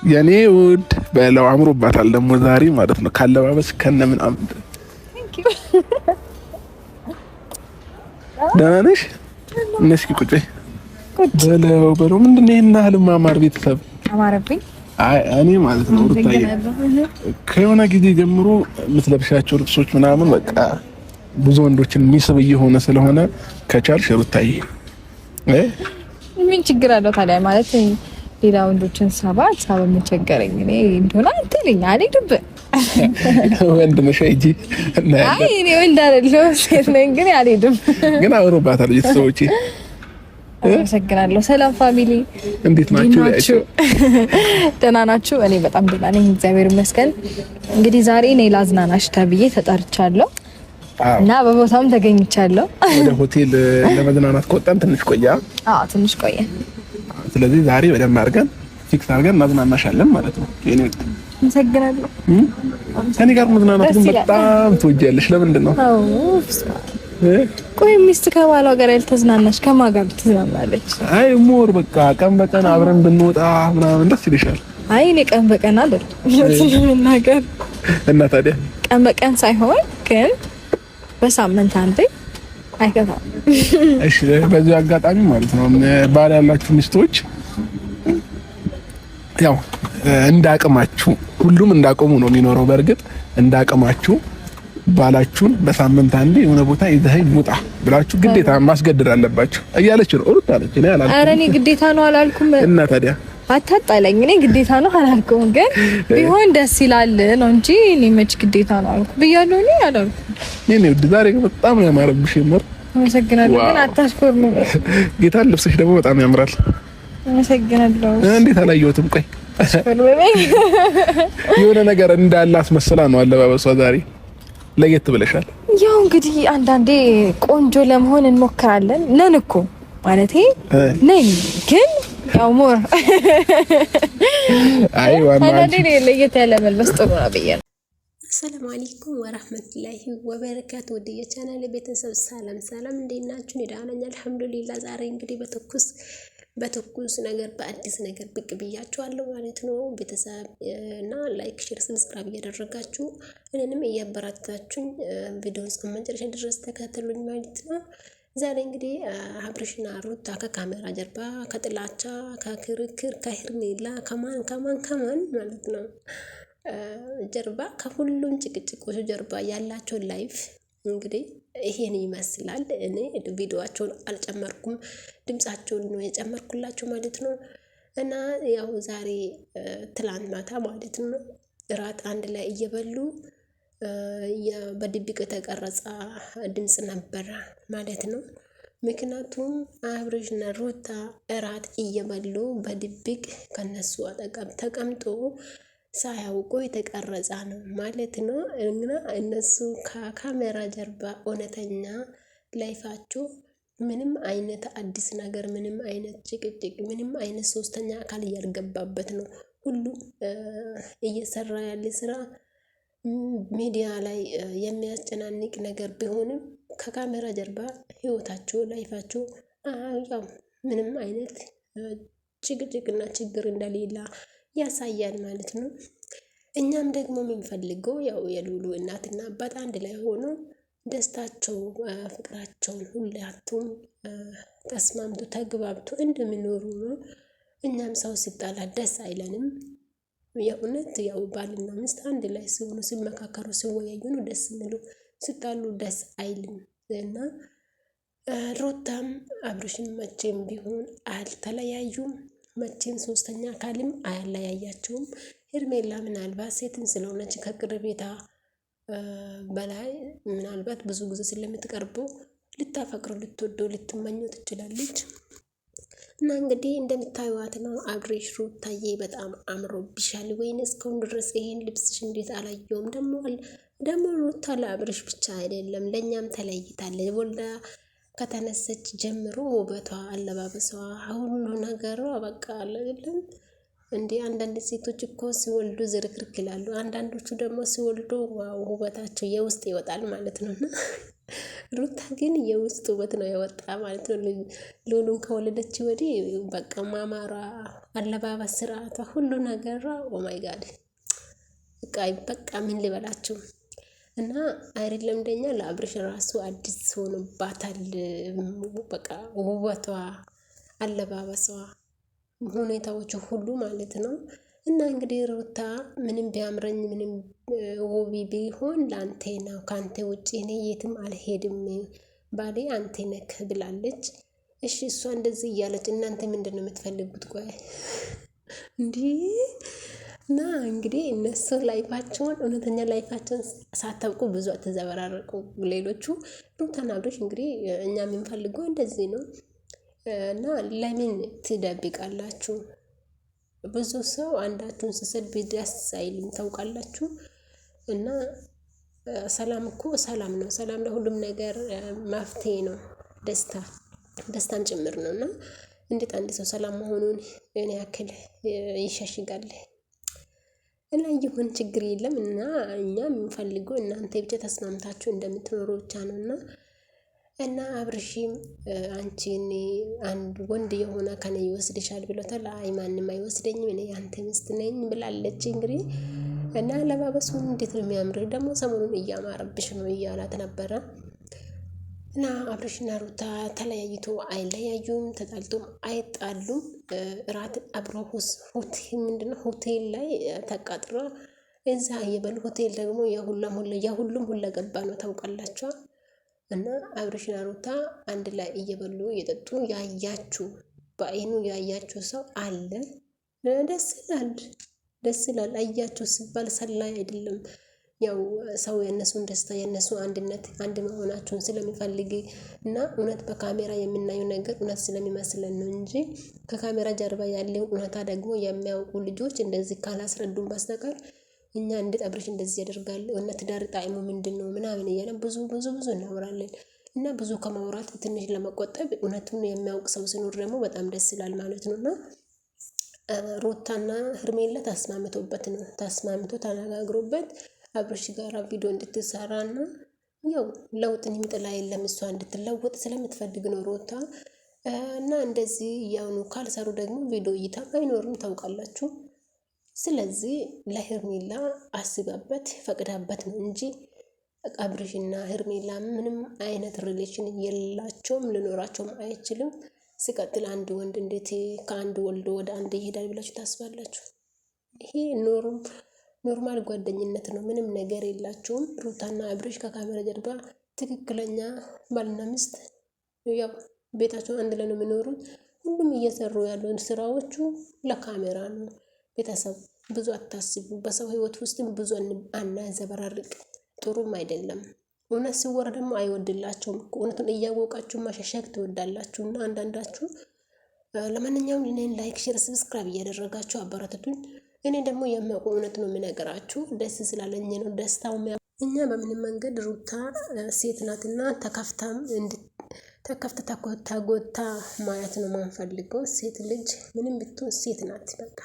የኔ ውድ በለው አምሮባታል ደግሞ ዛሬ ማለት ነው። ካለባበስ ከነምን አምድ ደህና ነሽ? እስኪ ቁጭ በለው ምንድን ነው ይሄን ያህል ማማር ቤተሰብ አማረብኝ። አይ እኔ ማለት ነው ሩታዬ ከሆነ ጊዜ ጀምሮ የምትለብሻቸው ልብሶች ምናምን በቃ ብዙ ወንዶችን የሚስብ እየሆነ ስለሆነ ከቻልሽ ሩታዬ ምን ችግር አለው ታዲያ? ማለት ሌላ ወንዶችን ሰባት መቸገረኝ እኔ እንደሆነ አትልኝ አልሄድም። ወንድ ነሽ እንጂ አይ እኔ ወንድ አይደለሁ ሴት ነኝ ግን አልሄድም። ግን አውሮባታል ቤተሰቦቼ። አመሰግናለሁ። ሰላም ፋሚሊ እንዴት ናችሁ? ደህና ናችሁ? እኔ በጣም ደህና ነኝ እግዚአብሔር ይመስገን። እንግዲህ ዛሬ እኔ ላዝናናሽ ተብዬ ተጠርቻለሁ እና በቦታውም ተገኝቻለሁ። ወደ ሆቴል ለመዝናናት ከወጣን ትንሽ ቆያ። ትንሽ ቆየ። ስለዚህ ዛሬ በደንብ አድርገን ፊክስ አድርገን እናዝናናሻለን ማለት ነው። የኔ ወጥ አመሰግናለሁ። ከኔ ጋር መዝናናት ግን በጣም ትወጃለሽ። ለምንድን ነው? ቆይ ሚስት ከባሏ ጋር ያልተዝናናሽ ከማን ጋር ትዝናናለች? አይ ሞር በቃ ቀን በቀን አብረን ብንወጣ ምናምን ደስ ይልሻል? አይ እኔ ቀን በቀን አይደለም ነገር እና ታዲያ ቀን በቀን ሳይሆን ግን በሳምንት አንዴ አይከፋም። እሺ በዚህ አጋጣሚ ማለት ነው ባል ያላችሁ ሚስቶች ያው እንዳቅማችሁ ሁሉም እንዳቆሙ ነው የሚኖረው። በእርግጥ እንዳቅማችሁ ባላችሁን በሳምንት አንዴ የሆነ ቦታ ይዘኸኝ ውጣ ብላችሁ ግዴታ ማስገደድ አለባችሁ እያለች ነው ሩት አለች። እኔ አላልኩም። ኧረ እኔ ግዴታ ነው አላልኩም። እና ታዲያ አታጣለኝ። እኔ ግዴታ ነው አላልኩም፣ ግን ቢሆን ደስ ይላል ነው እንጂ እኔ መች ግዴታ ነው አልኩ ብያለሁ። እኔ አላልኩም። እኔ ውድ ዛሬ በጣም ነው ያማረብሽ። ይመር አመሰግናለሁ። ግን አታስኮርም። ጌታን ልብስሽ ደግሞ በጣም ያምራል። አመሰግናለሁ። እንዴት አላየሁትም? ቆይ የሆነ ነገር እንዳለ አስመስላ ነው አለባበሷ ዛሬ ለየት ብለሻል። ያው እንግዲህ አንዳንዴ ቆንጆ ለመሆን እንሞክራለን ነን እኮ ማለቴ ነኝ፣ ግን ያው ሞር አይ ዋና አንዳንዴ ለየት ያለ መልበስ ጥሩ ነው ብዬ ነው። አሰላሙ አለይኩም ወራህመቱላሂ ወበረካቱ። ወደ የቻናሌ ቤተሰብ ሰላም እንዴት ናችሁ? ደህና ነኝ አልሐምዱሊላህ። ዛሬ እንግዲህ በትኩስ ነገር በአዲስ ነገር ብቅ ብያችኋለሁ ማለት ነው። ቤተሰብ እና ላይክ፣ ሼር፣ ሰብስክራይብ እያደረጋችሁ እኔንም እያበረታታችሁኝ ቪዲዮውን እስከ መጨረሻ ድረስ ተከታተሉኝ ማለት ነው። ዛሬ እንግዲህ አብርሽና ሩታ ከካሜራ ጀርባ ከጥላቻ ከክርክር ከሄርሜላ ከማን ማለት ነው ጀርባ ከሁሉም ጭቅጭቆች ጀርባ ያላቸው ላይፍ እንግዲህ ይሄን ይመስላል። እኔ ቪዲዮአቸውን አልጨመርኩም፣ ድምጻቸውን ነው የጨመርኩላችሁ ማለት ነው። እና ያው ዛሬ ትላንት ማታ ማለት ነው እራት አንድ ላይ እየበሉ በድብቅ የተቀረጸ ድምጽ ነበረ ማለት ነው። ምክንያቱም አብርሽና ሩታ እራት እየበሉ በድብቅ ከነሱ አጠገብ ተቀምጦ ሳያውቁ የተቀረጸ ነው ማለት ነው። እና እነሱ ከካሜራ ጀርባ እውነተኛ ላይፋቸው ምንም አይነት አዲስ ነገር፣ ምንም አይነት ጭቅጭቅ፣ ምንም አይነት ሶስተኛ አካል እያልገባበት ነው። ሁሉም እየሰራ ያለ ስራ ሚዲያ ላይ የሚያስጨናንቅ ነገር ቢሆንም ከካሜራ ጀርባ ህይወታቸው ላይፋቸው ያው ምንም አይነት ጭቅጭቅና ችግር እንደሌላ ያሳያል ማለት ነው። እኛም ደግሞ የምንፈልገው ያው የሉሉ እናትና አባት አንድ ላይ ሆኖ ደስታቸው ፍቅራቸውን ሁላቱም ተስማምቶ ተግባብቶ እንደሚኖሩ ነው። እኛም ሰው ሲጣላ ደስ አይለንም። የእውነት ያው ባልና ሚስት አንድ ላይ ሲሆኑ ሲመካከሩ ሲወያዩ ነው ደስ የሚሉ፣ ሲጣሉ ደስ አይልም። እና ሩታም አብርሽን መቼም ቢሆን አልተለያዩም። መቼም ሶስተኛ አካልም አያለያያቸውም። ሄርሜላ ምናልባት ሴትን ስለሆነች ከቅርቤታ በላይ ምናልባት ብዙ ጊዜ ስለምትቀርበው ልታፈቅረው፣ ልትወደው፣ ልትመኘው ትችላለች። እና እንግዲህ እንደምታዩት ነው አብርሽ ሩታዬ በጣም አምሮብሻል ወይን እስካሁን ድረስ ይሄን ልብስሽ እንዴት አላየውም? ደግሞ ሩታ ለአብርሽ ብቻ አይደለም ለኛም ተለይታለች። ወልዳ ከተነሰች ጀምሮ ውበቷ፣ አለባበሷ፣ ሁሉ ነገሯ በቃ አይደለም እንዴ አንዳንድ ሴቶች እኮ ሲወልዱ ዝርክርክ ይላሉ። አንዳንዶቹ ደግሞ ሲወልዱ ዋው ውበታቸው የውስጥ ይወጣል ማለት ነው። ሩታ ግን የውስጥ ውበት ነው የወጣ ማለት ነው። ሉሉን ከወለደች ወዲህ በቃ ማማሯ፣ አለባበስ ስርዓቷ፣ ሁሉ ነገሯ ኦማይ ጋድ በቃ ምን ልበላችሁ። እና አይደለም እንደኛ ለአብርሽ ራሱ አዲስ ሆኖባታል። በቃ ውበቷ፣ አለባበሷ፣ ሁኔታዎቹ ሁሉ ማለት ነው። እና እንግዲህ ሩታ ምንም ቢያምረኝ ምንም ውብ ቢሆን ለአንተ ነው፣ ከአንተ ውጭ እኔ የትም አልሄድም፣ ባሌ አንተ ነክ ብላለች። እሺ እሷ እንደዚህ እያለች እናንተ ምንድን ነው የምትፈልጉት? ቆይ እንዲህ እና እንግዲህ እነሱ ላይፋቸውን እውነተኛ ላይፋቸውን ሳታውቁ ብዙ ተዘበራረቁ ሌሎቹ። ሩታና አብርሽ እንግዲህ እኛ የምንፈልገው እንደዚህ ነው። እና ለምን ትደብቃላችሁ? ብዙ ሰው አንዳችሁን ስሰድ ደስ አይልም ታውቃላችሁ። እና ሰላም እኮ ሰላም ነው። ሰላም ለሁሉም ነገር መፍትሄ ነው። ደስታም ጭምር ነው። እና እንዴት አንድ ሰው ሰላም መሆኑን እኔ ያክል ይሸሽጋል? እና ይሁን ችግር የለም። እና እኛ የምንፈልገው እናንተ ብቻ ተስማምታችሁ እንደምትኖሩ ብቻ ነው። እና አብርሽም አንቺን አንድ ወንድ የሆነ ከኔ ይወስድሻል ብሎታል። አይ ማንም አይወስደኝም እኔ ያንተ ሚስት ነኝ ብላለች። እንግዲህ እና አለባበሱን እንዴት ነው የሚያምር! ደግሞ ሰሞኑን እያማረብሽ ነው እያላት ነበረ። እና አብርሽና ሩታ ተለያይቶ አይለያዩም፣ ተጣልቶም አይጣሉም። እራት አብሮ ምንድነው ሆቴል ላይ ተቃጥሮ እዛ የበሉ ሆቴል ደግሞ የሁሉም ሁለገባ ነው ታውቃላችሁ። እና አብርሽና ሩታ አንድ ላይ እየበሉ እየጠጡ ያያችሁ በአይኑ ያያችሁ ሰው አለ። ደስ ይላል። አያችሁ ሲባል ሰላይ አይደለም። ያው ሰው የነሱን ደስታ የነሱ አንድነት አንድ መሆናቸውን ስለሚፈልግ እና እውነት በካሜራ የምናየው ነገር እውነት ስለሚመስለን ነው እንጂ ከካሜራ ጀርባ ያለውን እውነታ ደግሞ የሚያውቁ ልጆች እንደዚህ ካላስረዱን በስተቀር እኛ እንዴት አብርሽ እንደዚህ ያደርጋል እውነት ትዳር ጣዕሙ ምንድነው ምናምን እያለን ብዙ እናወራለን። እና ብዙ ከማውራት ትንሽ ለመቆጠብ እውነቱን የሚያውቅ ሰው ሲኖር ደግሞ በጣም ደስ ይላል ማለት ነውና ሩታና ሄርሜላ ተስማምቶ ተነጋግሮበት አብርሽ ጋራ ቪዲዮ እንድትሰራና ያው ለውጥን የሚጥላ የለም እሷ እንድትለወጥ ስለምትፈልግ ነው ሩታ። እና እንደዚህ ያውኑ ካልሰሩ ደግሞ ቪዲዮ እይታ አይኖርም ታውቃላችሁ። ስለዚህ ለሄርሜላ አስባበት ፈቅዳበት ነው እንጂ አብርሽና ሄርሜላ ምንም አይነት ሪሌሽን የላቸውም፣ ልኖራቸውም አይችልም። ሲቀጥል አንድ ወንድ እንዴት ከአንድ ወልዶ ወደ አንድ ይሄዳል ብላችሁ ታስባላችሁ? ይሄ ኖርማል ጓደኝነት ነው። ምንም ነገር የላቸውም። ሩታና አብርሽ ከካሜራ ጀርባ ትክክለኛ ባልና ሚስት ያው ቤታቸው አንድ ላይ ነው የሚኖሩት። ሁሉም እየሰሩ ያሉን ስራዎቹ ለካሜራ ነው። ቤተሰብ ብዙ አታስቡ። በሰው ህይወት ውስጥም ብዙ አናዘበራርቅ፣ ጥሩም አይደለም። እውነት ሲወራ ደግሞ አይወድላቸውም። እውነቱን እያወቃችሁ ማሸሸግ ትወዳላችሁና አንዳንዳችሁ። ለማንኛውም እኔን ላይክ፣ ሼር፣ ሰብስክራይብ እያደረጋችሁ አበረታቱኝ። እኔ ደግሞ የሚያውቁ እውነት ነው የምነግራችሁ። ደስ ስላለኝ ነው ደስታው። እኛ በምንም መንገድ ሩታ ሴት ናትና ተከፍታ ተጎታ ማየት ነው ማንፈልገው። ሴት ልጅ ምንም ብትሆን ሴት ናት በቃ።